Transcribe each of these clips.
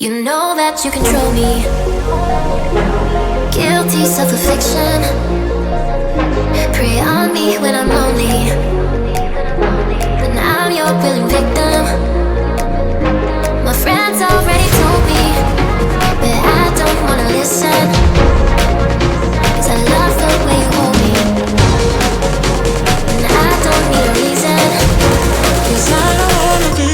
You know that you control me. Guilty self-affliction. Prey on me when I'm lonely, and I'm your willing victim. My friends already told me, but I don't wanna listen, 'cause I love the way you hold me, and I don't need a reason, 'cause I don't wanna be.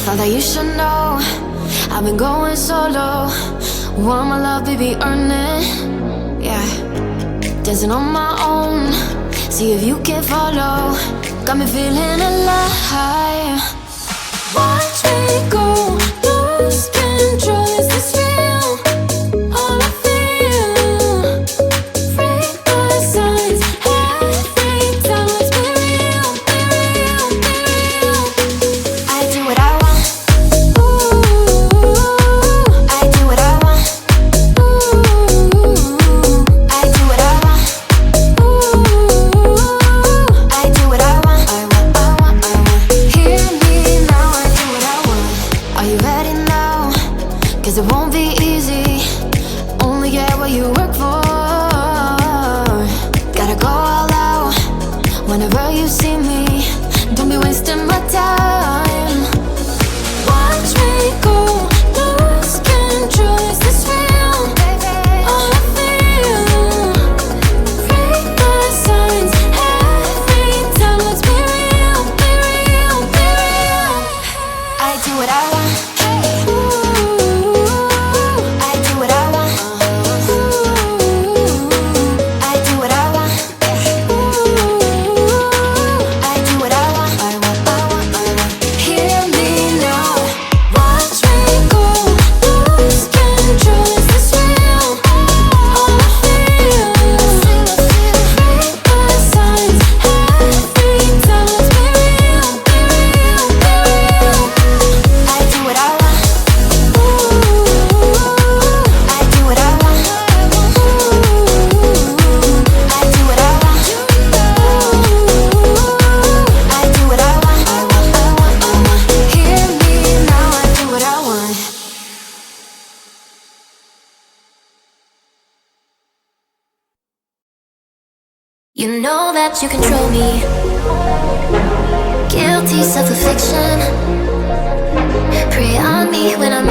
Thought that you should know I've been going solo. Want my love, baby, earn it. Yeah, dancing on my own. See if you can follow. Got me feeling alive. Watch me go, lose control. Is this real? All I feel. Break the signs. Every time let's be real, be real, be real. I do what I want. It won't be easy, only get what you work for. Gotta go all out whenever you see me. Don't be wasting my time. Watch me go, lose control. Is this real? All I feel. Break the signs. Every time let's be real, be real, be real. I do what I want. You know that you control me. Guilty self-affliction. Prey on me when I'm